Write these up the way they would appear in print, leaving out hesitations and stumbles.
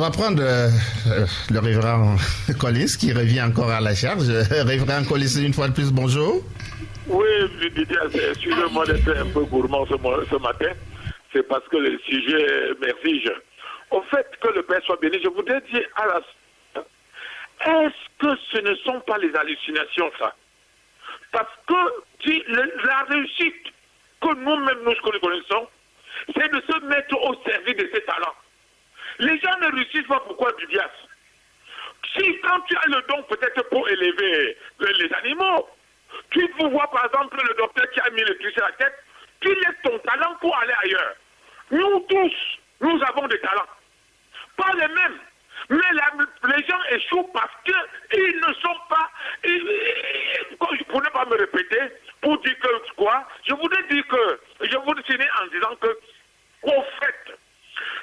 va prendre le révérend Collins qui revient encore à la charge. Révérend Collins, une fois de plus, bonjour. Oui, Didier, excusez-moi d'être un peu gourmand ce matin. C'est parce que le sujet m'exige. Au fait que le Père soit béni, je voudrais dire à la... Est-ce que ce ne sont pas les hallucinations, ça? Parce que la réussite que nous-mêmes, nous connaissons, c'est de se mettre au service de ses talents. Les gens ne réussissent pas pourquoi du diable. Si quand tu as le don peut-être pour élever les animaux, tu peux voir par exemple le docteur qui a mis le truc sur la tête, tu laisses ton talent pour aller ailleurs. Nous tous, nous avons des talents. Pas les mêmes. Mais les gens échouent parce qu'ils ne sont pas... pour ne pas me répéter, pour dire que quoi, je voudrais dire que... Je voudrais finir en disant que, au fait,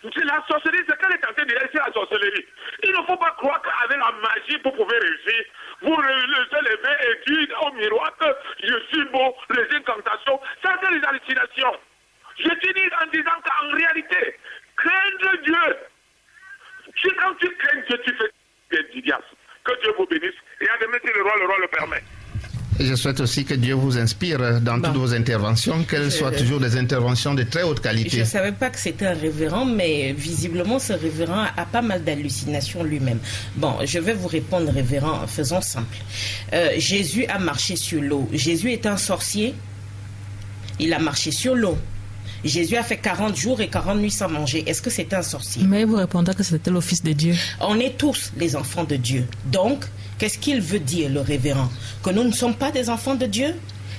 la sorcellerie, c'est qu'elle est en train de réussir la sorcellerie. Il ne faut pas croire qu'avec la magie, vous pouvez réussir. Vous laissez lever et dire au miroir que je suis beau, les incantations. Ça, c'est les hallucinations. Je finis en disant qu'en réalité, craindre Dieu. Quand tu crains Dieu, tu fais du diable. Que Dieu vous bénisse. Et à demain, si le roi le permet. Je souhaite aussi que Dieu vous inspire dans toutes vos interventions, qu'elles soient toujours des interventions de très haute qualité. Je ne savais pas que c'était un révérend, mais visiblement, ce révérend a pas mal d'hallucinations lui-même. Bon, je vais vous répondre, révérend, faisons simple. Jésus a marché sur l'eau. Jésus est un sorcier. Il a marché sur l'eau. Jésus a fait 40 jours et 40 nuits sans manger. Est-ce que c'est un sorcier? Mais vous répondez que c'était le Fils de Dieu. On est tous les enfants de Dieu. Donc, qu'est-ce qu'il veut dire, le révérend? Que nous ne sommes pas des enfants de Dieu?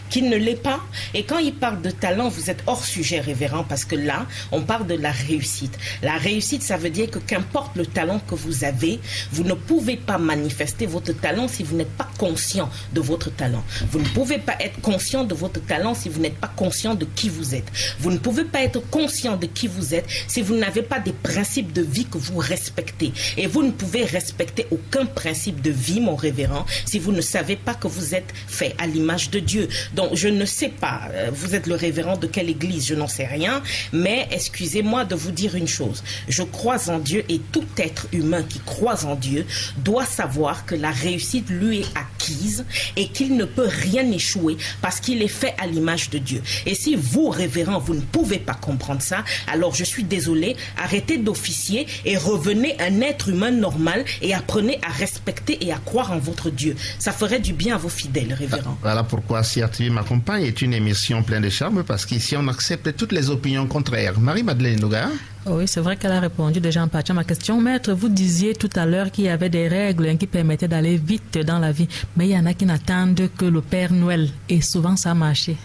Qu'il ne l'est pas? Et quand il parle de talent, vous êtes hors sujet, révérend, parce que là, on parle de la réussite. La réussite, ça veut dire que qu'importe le talent que vous avez, vous ne pouvez pas manifester votre talent si vous n'êtes pas conscient de votre talent. Vous ne pouvez pas être conscient de votre talent si vous n'êtes pas conscient de qui vous êtes. Vous ne pouvez pas être conscient de qui vous êtes si vous n'avez pas des principes de vie que vous respectez. Et vous ne pouvez respecter aucun principe de vie, mon révérend, si vous ne savez pas que vous êtes fait à l'image de Dieu. Donc, je ne sais pas, vous êtes le révérend de quelle église, je n'en sais rien, mais excusez-moi de vous dire une chose. Je crois en Dieu et tout être humain qui croit en Dieu doit savoir que la réussite lui est acquise et qu'il ne peut rien échouer parce qu'il est fait à l'image de Dieu. Et si vous, révérend, vous ne pouvez pas comprendre ça, alors je suis désolé, arrêtez d'officier et revenez un être humain normal et apprenez à respecter et à croire en votre Dieu. Ça ferait du bien à vos fidèles, révérend. Voilà pourquoi CRTV m'accompagne est une émission pleine de charme parce qu'ici on accepte toutes les opinions contraires. Marie-Madeleine Nouga. Oui, c'est vrai qu'elle a répondu déjà en partie à ma question. Maître, vous disiez tout à l'heure qu'il y avait des règles qui permettaient d'aller vite dans la vie. Mais il y en a qui n'attendent que le Père Noël. Et souvent, ça a marché.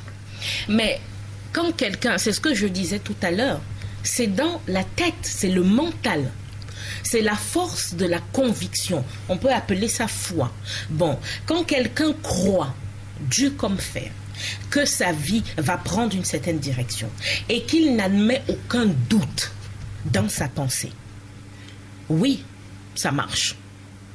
Mais quand quelqu'un, c'est ce que je disais tout à l'heure, c'est dans la tête, c'est le mental. C'est la force de la conviction. On peut appeler ça foi. Bon, quand quelqu'un croit, Dieu comme fer, que sa vie va prendre une certaine direction et qu'il n'admet aucun doute dans sa pensée, oui, ça marche.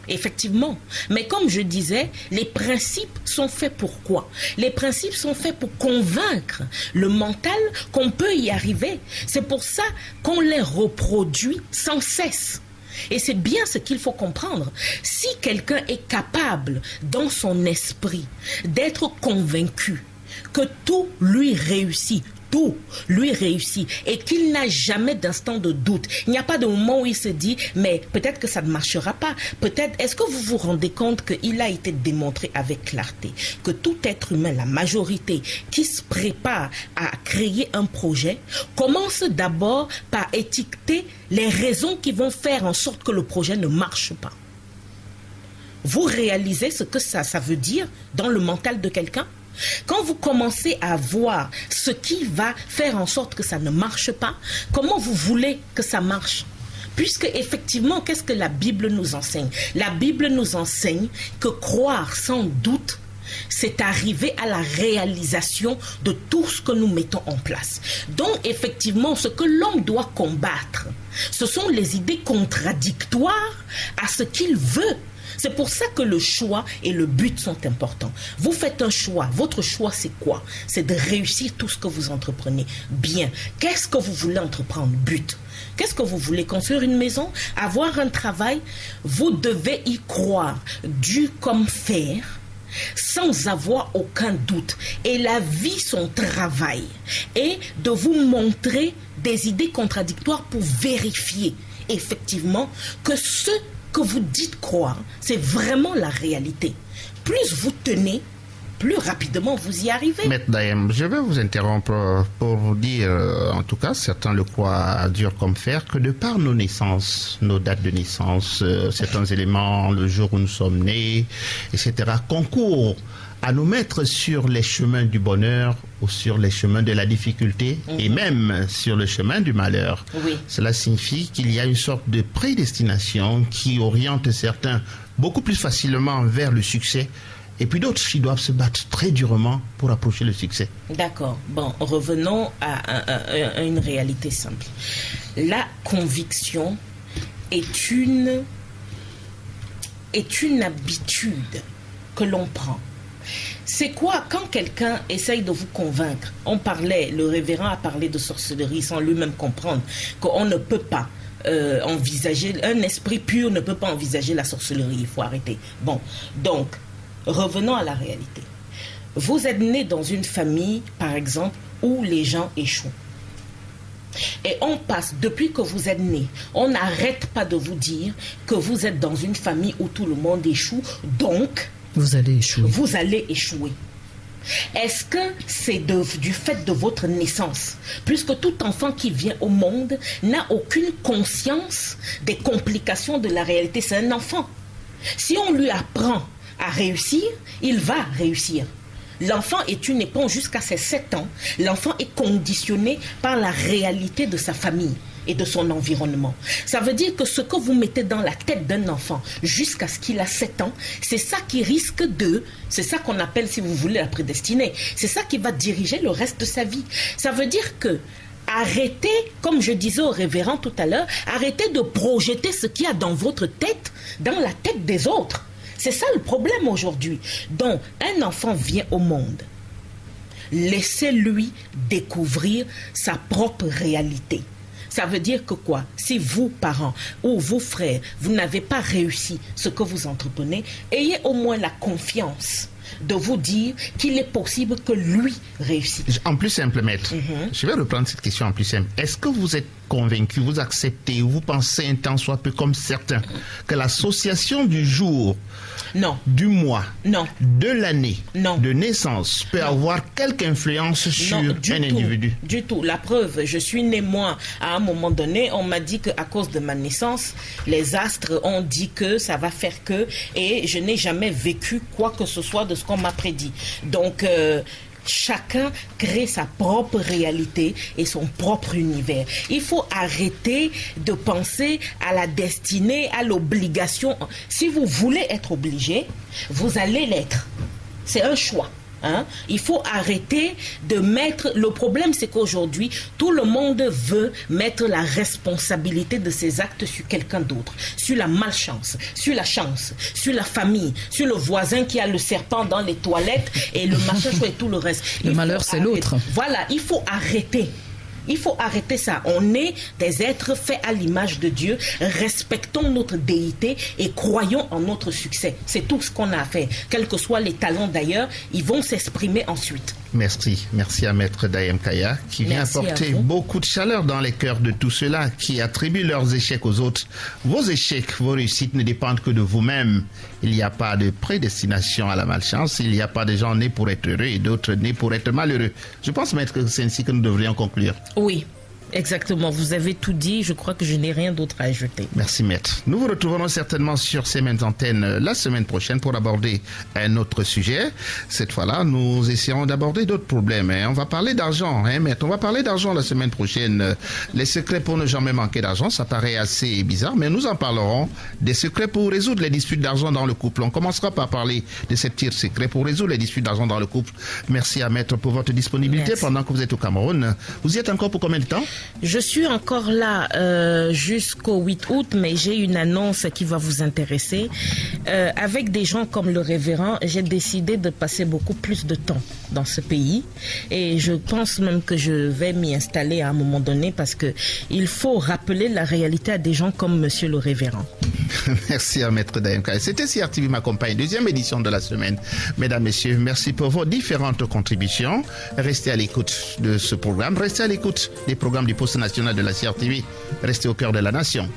Effectivement. Mais comme je disais, les principes sont faits pour quoi? Les principes sont faits pour convaincre le mental qu'on peut y arriver. C'est pour ça qu'on les reproduit sans cesse. Et c'est bien ce qu'il faut comprendre. Si quelqu'un est capable, dans son esprit, d'être convaincu que tout lui réussit, et qu'il n'a jamais d'instant de doute. Il n'y a pas de moment où il se dit, mais peut-être que ça ne marchera pas. Peut-être, est-ce que vous vous rendez compte qu'il a été démontré avec clarté que tout être humain, la majorité, qui se prépare à créer un projet, commence d'abord par étiqueter les raisons qui vont faire en sorte que le projet ne marche pas. Vous réalisez ce que ça veut dire dans le mental de quelqu'un? Quand vous commencez à voir ce qui va faire en sorte que ça ne marche pas, comment vous voulez que ça marche? Puisque effectivement, qu'est-ce que la Bible nous enseigne? La Bible nous enseigne que croire sans doute c'est arriver à la réalisation de tout ce que nous mettons en place. Donc, effectivement, ce que l'homme doit combattre, ce sont les idées contradictoires à ce qu'il veut. C'est pour ça que le choix et le but sont importants. Vous faites un choix. Votre choix, c'est quoi? C'est de réussir tout ce que vous entreprenez. Bien. Qu'est-ce que vous voulez entreprendre? But. Qu'est-ce que vous voulez? Construire une maison? Avoir un travail? Vous devez y croire. Dur comme fer, sans avoir aucun doute. Et la vie, son travail est de vous montrer des idées contradictoires pour vérifier effectivement que ce que vous dites croire, c'est vraiment la réalité. Plus vous tenez, plus rapidement vous y arrivez. Maître Dayem, je vais vous interrompre pour vous dire, en tout cas, certains le croient dur comme fer, que de par nos naissances, nos dates de naissance, certains éléments, le jour où nous sommes nés, etc., concourent à nous mettre sur les chemins du bonheur ou sur les chemins de la difficulté et même sur le chemin du malheur. Oui. Cela signifie qu'il y a une sorte de prédestination qui oriente certains beaucoup plus facilement vers le succès et puis d'autres qui doivent se battre très durement pour approcher le succès. D'accord. Bon, revenons à une réalité simple. La conviction est une habitude que l'on prend. C'est quoi quand quelqu'un essaye de vous convaincre? Le révérend a parlé de sorcellerie sans lui-même comprendre qu'on ne peut pas envisager, un esprit pur ne peut pas envisager la sorcellerie, il faut arrêter. Bon, donc, revenons à la réalité. Vous êtes né dans une famille, par exemple, où les gens échouent. Et on passe, depuis que vous êtes né, on n'arrête pas de vous dire que vous êtes dans une famille où tout le monde échoue, donc vous allez échouer. Vous allez échouer. Est-ce que c'est du fait de votre naissance? Puisque tout enfant qui vient au monde n'a aucune conscience des complications de la réalité. C'est un enfant. Si on lui apprend à réussir, il va réussir. L'enfant est une éponge jusqu'à ses 7 ans. L'enfant est conditionné par la réalité de sa famille et de son environnement. Ça veut dire que ce que vous mettez dans la tête d'un enfant jusqu'à ce qu'il a 7 ans, c'est ça qui risque c'est ça qu'on appelle, si vous voulez, la prédestinée. C'est ça qui va diriger le reste de sa vie. Ça veut dire que arrêtez, comme je disais au révérend tout à l'heure, arrêtez de projeter ce qu'il y a dans votre tête, dans la tête des autres. C'est ça le problème aujourd'hui. Donc, un enfant vient au monde. Laissez-lui découvrir sa propre réalité. Ça veut dire que quoi? Si vous, parents, ou vos frères, vous n'avez pas réussi ce que vous entreprenez, ayez au moins la confiance de vous dire qu'il est possible que lui réussisse. En plus simple, maître, je vais reprendre cette question en plus simple. Est-ce que vous êtes convaincu, vous acceptez, vous pensez un tant soit peu comme certains, que l'association du jour, non, du mois, non, de l'année, non, de naissance peut avoir quelque influence sur un individu? Du tout. La preuve, je suis né moi, à un moment donné, on m'a dit qu'à cause de ma naissance, les astres ont dit que ça va faire que, et je n'ai jamais vécu quoi que ce soit de ce qu'on m'a prédit. Donc, chacun crée sa propre réalité et son propre univers. Il faut arrêter de penser à la destinée, à l'obligation. Si vous voulez être obligé, vous allez l'être. C'est un choix. Hein? Il faut arrêter de mettre... Le problème, c'est qu'aujourd'hui, tout le monde veut mettre la responsabilité de ses actes sur quelqu'un d'autre, sur la malchance, sur la chance, sur la famille, sur le voisin qui a le serpent dans les toilettes et le machin et tout le reste. Le malheur, c'est l'autre. Voilà, il faut arrêter. Il faut arrêter ça. On est des êtres faits à l'image de Dieu. Respectons notre déité et croyons en notre succès. C'est tout ce qu'on a à faire. Quels que soient les talents d'ailleurs, ils vont s'exprimer ensuite. Merci. Merci à Maître Dayem Kaya qui vient apporter beaucoup de chaleur dans les cœurs de tous ceux-là qui attribuent leurs échecs aux autres. Vos échecs, vos réussites ne dépendent que de vous-même. Il n'y a pas de prédestination à la malchance. Il n'y a pas de gens nés pour être heureux et d'autres nés pour être malheureux. Je pense, Maître, que c'est ainsi que nous devrions conclure. Oui. Exactement, vous avez tout dit, je crois que je n'ai rien d'autre à ajouter. Merci maître. Nous vous retrouverons certainement sur ces mêmes antennes la semaine prochaine pour aborder un autre sujet. Cette fois-là, nous essaierons d'aborder d'autres problèmes. On va parler d'argent, maître. On va parler d'argent la semaine prochaine. Les secrets pour ne jamais manquer d'argent, ça paraît assez bizarre, mais nous en parlerons. Des secrets pour résoudre les disputes d'argent dans le couple. On commencera par parler de ces petits secrets pour résoudre les disputes d'argent dans le couple. Merci à maître pour votre disponibilité. Merci. Pendant que vous êtes au Cameroun. Vous y êtes encore pour combien de temps? Je suis encore là jusqu'au 8 août, mais j'ai une annonce qui va vous intéresser. Avec des gens comme le révérend, j'ai décidé de passer beaucoup plus de temps dans ce pays. Et je pense même que je vais m'y installer à un moment donné parce que il faut rappeler la réalité à des gens comme monsieur le révérend. Merci à maître Dayenka. C'était CRTV m'accompagne, deuxième édition de la semaine. Mesdames, messieurs, merci pour vos différentes contributions. Restez à l'écoute de ce programme. Restez à l'écoute des programmes du Poste national de la CRTV. Restez au cœur de la nation.